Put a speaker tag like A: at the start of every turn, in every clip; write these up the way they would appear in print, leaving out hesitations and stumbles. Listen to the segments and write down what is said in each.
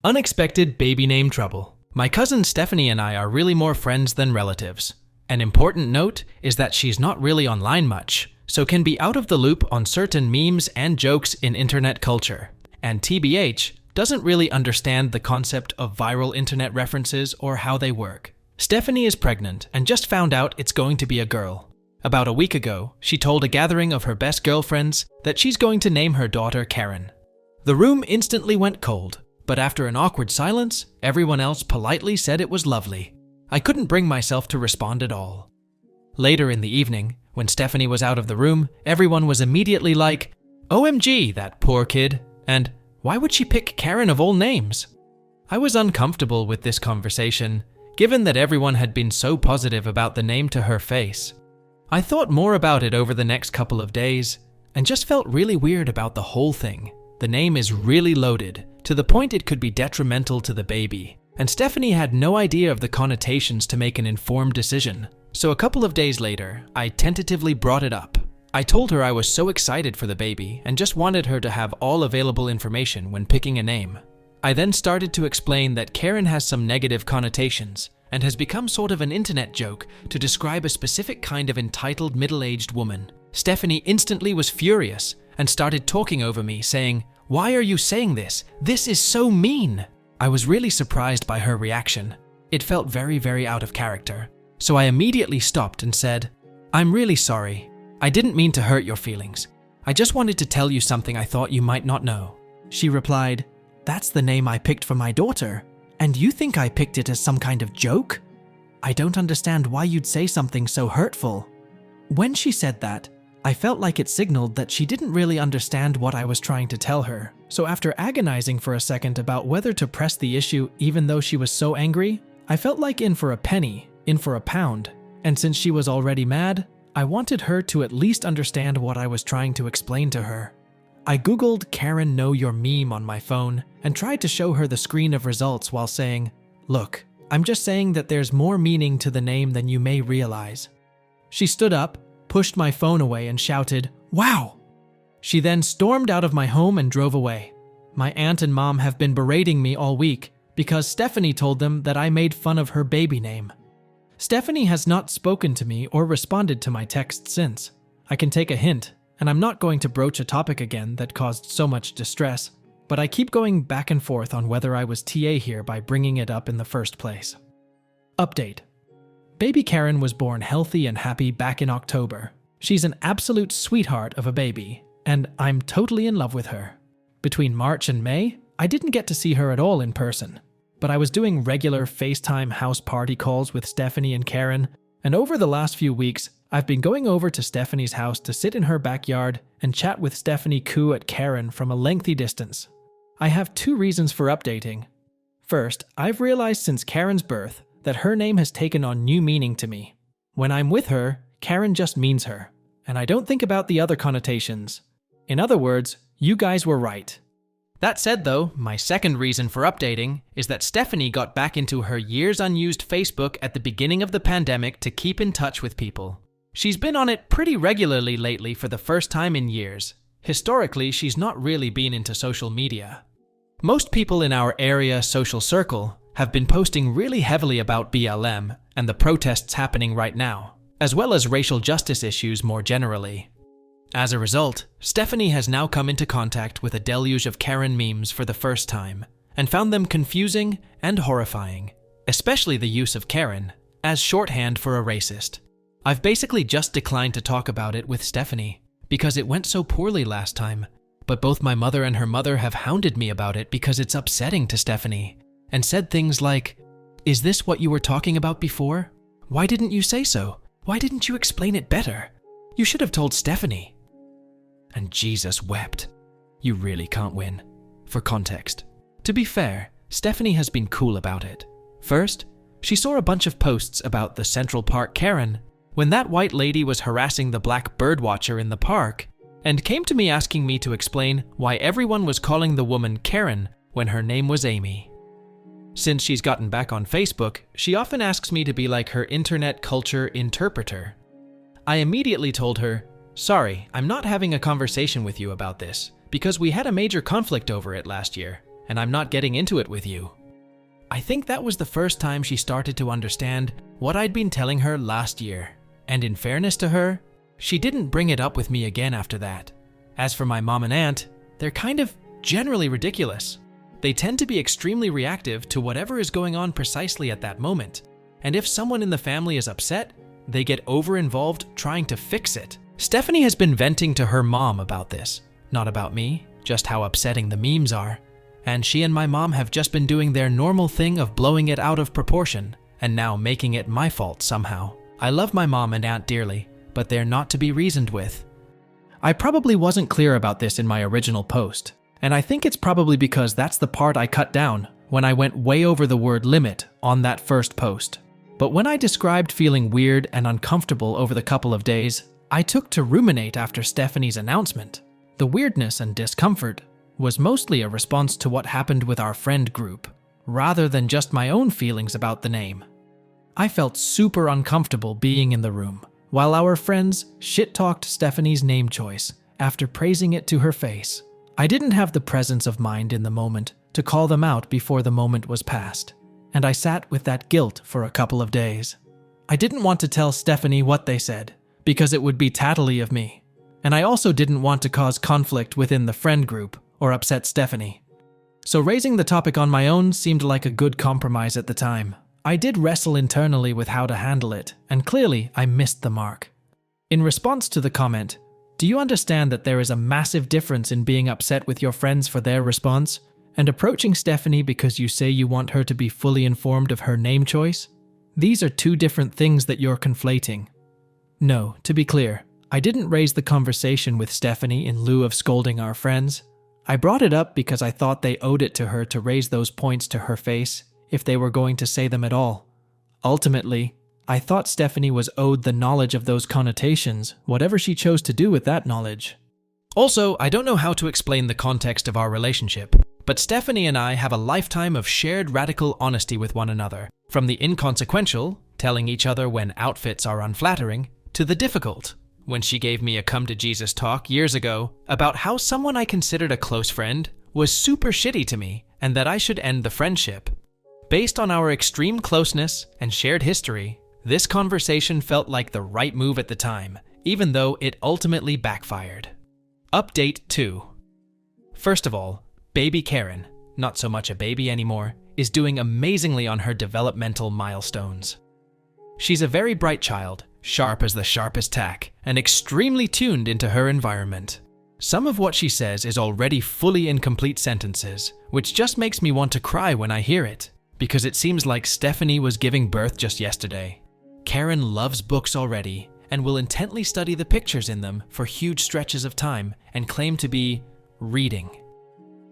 A: Unexpected baby name trouble. My cousin Stephanie and I are really more friends than relatives. An important note is that she's not really online much, so can be out of the loop on certain memes and jokes in internet culture. And TBH doesn't really understand the concept of viral internet references or how they work. Stephanie is pregnant and just found out it's going to be a girl. About a week ago, she told a gathering of her best girlfriends that she's going to name her daughter Karen. The room instantly went cold, but after an awkward silence, everyone else politely said it was lovely. I couldn't bring myself to respond at all. Later in the evening, when Stephanie was out of the room, everyone was immediately like, "OMG, that poor kid," and "Why would she pick Karen of all names?" I was uncomfortable with this conversation, given that everyone had been so positive about the name to her face. I thought more about it over the next couple of days, and just felt really weird about the whole thing. The name is really loaded, to the point it could be detrimental to the baby, and Stephanie had no idea of the connotations to make an informed decision. So a couple of days later, I tentatively brought it up. I told her I was so excited for the baby and just wanted her to have all available information when picking a name. I then started to explain that Karen has some negative connotations and has become sort of an internet joke to describe a specific kind of entitled middle-aged woman. Stephanie instantly was furious and started talking over me, saying, "Why are you saying this? This is so mean." I was really surprised by her reaction. It felt very, very out of character. So I immediately stopped and said, "I'm really sorry. I didn't mean to hurt your feelings. I just wanted to tell you something I thought you might not know." She replied, "That's the name I picked for my daughter, and you think I picked it as some kind of joke? I don't understand why you'd say something so hurtful." When she said that, I felt like it signaled that she didn't really understand what I was trying to tell her. So after agonizing for a second about whether to press the issue even though she was so angry, I felt like in for a penny, in for a pound. And since she was already mad, I wanted her to at least understand what I was trying to explain to her. I googled Karen Know Your Meme on my phone and tried to show her the screen of results while saying, "Look, I'm just saying that there's more meaning to the name than you may realize." She stood up, pushed my phone away and shouted, "Wow!" She then stormed out of my home and drove away. My aunt and mom have been berating me all week because Stephanie told them that I made fun of her baby name. Stephanie has not spoken to me or responded to my text since. I can take a hint, and I'm not going to broach a topic again that caused so much distress, but I keep going back and forth on whether I was TA here by bringing it up in the first place. Update. Baby Karen was born healthy and happy back in October. She's an absolute sweetheart of a baby, and I'm totally in love with her. Between March and May, I didn't get to see her at all in person, but I was doing regular FaceTime house party calls with Stephanie and Karen, and over the last few weeks, I've been going over to Stephanie's house to sit in her backyard and chat with Stephanie coo at Karen from a lengthy distance. I have 2 reasons for updating. First, I've realized since Karen's birth that her name has taken on new meaning to me. When I'm with her, Karen just means her, and I don't think about the other connotations. In other words, you guys were right. That said though, my second reason for updating is that Stephanie got back into her years unused Facebook at the beginning of the pandemic to keep in touch with people. She's been on it pretty regularly lately for the first time in years. Historically, she's not really been into social media. Most people in our area social circle have been posting really heavily about BLM and the protests happening right now, as well as racial justice issues more generally. As a result, Stephanie has now come into contact with a deluge of Karen memes for the first time, and found them confusing and horrifying, especially the use of Karen as shorthand for a racist. I've basically just declined to talk about it with Stephanie, because it went so poorly last time, but both my mother and her mother have hounded me about it because it's upsetting to Stephanie, and said things like, "Is this what you were talking about before? Why didn't you say so? Why didn't you explain it better? You should have told Stephanie." And Jesus wept. You really can't win. For context. To be fair, Stephanie has been cool about it. First, she saw a bunch of posts about the Central Park Karen when that white lady was harassing the black birdwatcher in the park, and came to me asking me to explain why everyone was calling the woman Karen when her name was Amy. Since she's gotten back on Facebook, she often asks me to be like her internet culture interpreter. I immediately told her, "Sorry, I'm not having a conversation with you about this, because we had a major conflict over it last year, and I'm not getting into it with you." I think that was the first time she started to understand what I'd been telling her last year. And in fairness to her, she didn't bring it up with me again after that. As for my mom and aunt, they're kind of generally ridiculous. They tend to be extremely reactive to whatever is going on precisely at that moment. And if someone in the family is upset, they get over-involved trying to fix it. Stephanie has been venting to her mom about this. Not about me, just how upsetting the memes are. And she and my mom have just been doing their normal thing of blowing it out of proportion, and now making it my fault somehow. I love my mom and aunt dearly, but they're not to be reasoned with. I probably wasn't clear about this in my original post, and I think it's probably because that's the part I cut down when I went way over the word limit on that first post. But when I described feeling weird and uncomfortable over the couple of days, I took to ruminate after Stephanie's announcement. The weirdness and discomfort was mostly a response to what happened with our friend group, rather than just my own feelings about the name. I felt super uncomfortable being in the room, while our friends shit-talked Stephanie's name choice after praising it to her face. I didn't have the presence of mind in the moment to call them out before the moment was past, and I sat with that guilt for a couple of days. I didn't want to tell Stephanie what they said, because it would be tattly of me, and I also didn't want to cause conflict within the friend group or upset Stephanie. So raising the topic on my own seemed like a good compromise at the time. I did wrestle internally with how to handle it, and clearly I missed the mark. In response to the comment, do you understand that there is a massive difference in being upset with your friends for their response and approaching Stephanie because you say you want her to be fully informed of her name choice? These are two different things that you're conflating. No, to be clear, I didn't raise the conversation with Stephanie in lieu of scolding our friends. I brought it up because I thought they owed it to her to raise those points to her face if they were going to say them at all. Ultimately, I thought Stephanie was owed the knowledge of those connotations, whatever she chose to do with that knowledge. Also, I don't know how to explain the context of our relationship, but Stephanie and I have a lifetime of shared radical honesty with one another, from the inconsequential, telling each other when outfits are unflattering, to the difficult, when she gave me a come-to-Jesus talk years ago about how someone I considered a close friend was super shitty to me and that I should end the friendship. Based on our extreme closeness and shared history, this conversation felt like the right move at the time, even though it ultimately backfired. Update 2. First of all, baby Karen, not so much a baby anymore, is doing amazingly on her developmental milestones. She's a very bright child, sharp as the sharpest tack, and extremely tuned into her environment. Some of what she says is already fully incomplete sentences, which just makes me want to cry when I hear it, because it seems like Stephanie was giving birth just yesterday. Karen loves books already, and will intently study the pictures in them for huge stretches of time and claim to be reading.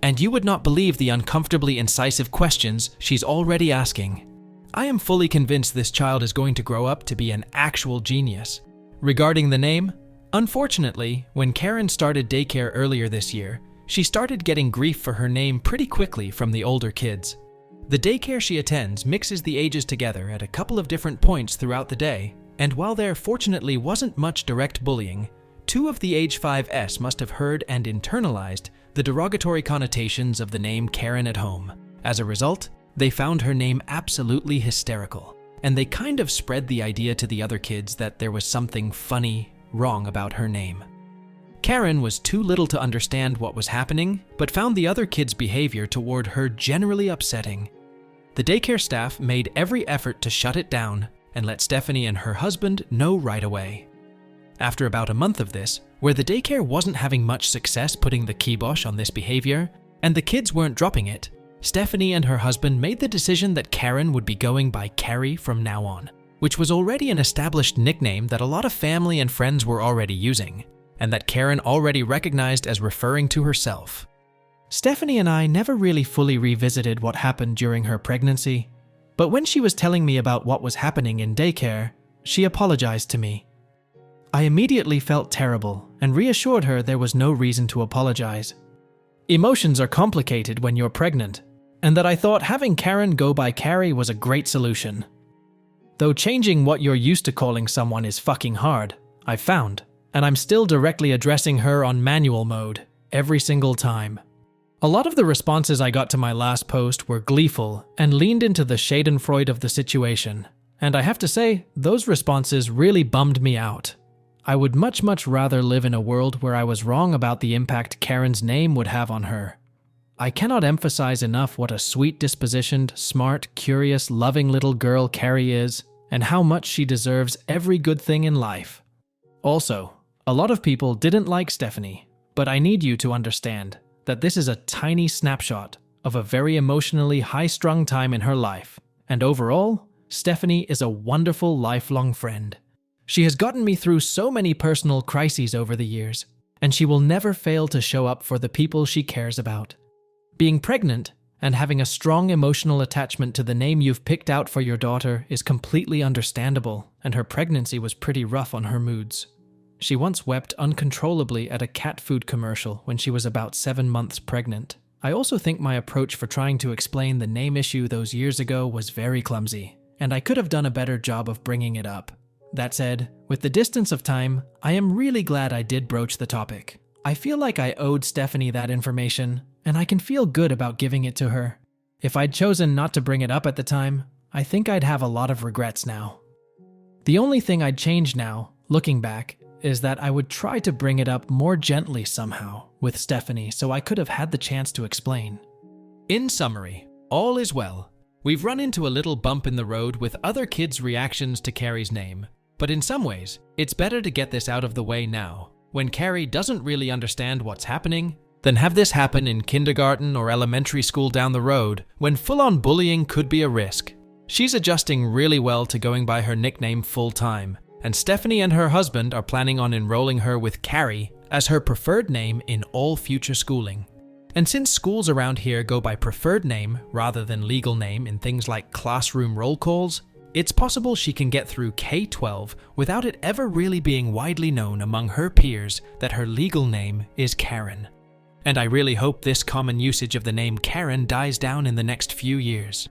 A: And you would not believe the uncomfortably incisive questions she's already asking. I am fully convinced this child is going to grow up to be an actual genius. Regarding the name, unfortunately, when Karen started daycare earlier this year, she started getting grief for her name pretty quickly from the older kids. The daycare she attends mixes the ages together at a couple of different points throughout the day, and while there fortunately wasn't much direct bullying, 2 of the age 5s must have heard and internalized the derogatory connotations of the name Karen at home. As a result, they found her name absolutely hysterical, and they kind of spread the idea to the other kids that there was something funny wrong about her name. Karen was too little to understand what was happening, but found the other kids' behavior toward her generally upsetting. The daycare staff made every effort to shut it down and let Stephanie and her husband know right away. After about a month of this, where the daycare wasn't having much success putting the kibosh on this behavior, and the kids weren't dropping it, Stephanie and her husband made the decision that Karen would be going by Carrie from now on, which was already an established nickname that a lot of family and friends were already using, and that Karen already recognized as referring to herself. Stephanie and I never really fully revisited what happened during her pregnancy, but when she was telling me about what was happening in daycare, she apologized to me. I immediately felt terrible and reassured her there was no reason to apologize. Emotions are complicated when you're pregnant, and that I thought having Karen go by Carrie was a great solution. Though changing what you're used to calling someone is fucking hard, I've found, and I'm still directly addressing her on manual mode every single time. A lot of the responses I got to my last post were gleeful and leaned into the schadenfreude of the situation. And I have to say, those responses really bummed me out. I would much rather live in a world where I was wrong about the impact Karen's name would have on her. I cannot emphasize enough what a sweet-dispositioned, smart, curious, loving little girl Carrie is, and how much she deserves every good thing in life. Also, a lot of people didn't like Stephanie, but I need you to understand that this is a tiny snapshot of a very emotionally high-strung time in her life, and overall, Stephanie is a wonderful lifelong friend. She has gotten me through so many personal crises over the years, and she will never fail to show up for the people she cares about. Being pregnant and having a strong emotional attachment to the name you've picked out for your daughter is completely understandable, and her pregnancy was pretty rough on her moods. She once wept uncontrollably at a cat food commercial when she was about 7 months pregnant. I also think my approach for trying to explain the name issue those years ago was very clumsy, and I could have done a better job of bringing it up. That said, with the distance of time, I am really glad I did broach the topic. I feel like I owed Stephanie that information, and I can feel good about giving it to her. If I'd chosen not to bring it up at the time, I think I'd have a lot of regrets now. The only thing I'd change now, looking back, is that I would try to bring it up more gently somehow with Stephanie so I could have had the chance to explain. In summary, all is well. We've run into a little bump in the road with other kids' reactions to Carrie's name, but in some ways, it's better to get this out of the way now, when Carrie doesn't really understand what's happening, than have this happen in kindergarten or elementary school down the road when full-on bullying could be a risk. She's adjusting really well to going by her nickname full-time, and Stephanie and her husband are planning on enrolling her with Carrie as her preferred name in all future schooling. And since schools around here go by preferred name rather than legal name in things like classroom roll calls, it's possible she can get through K-12 without it ever really being widely known among her peers that her legal name is Karen. And I really hope this common usage of the name Karen dies down in the next few years.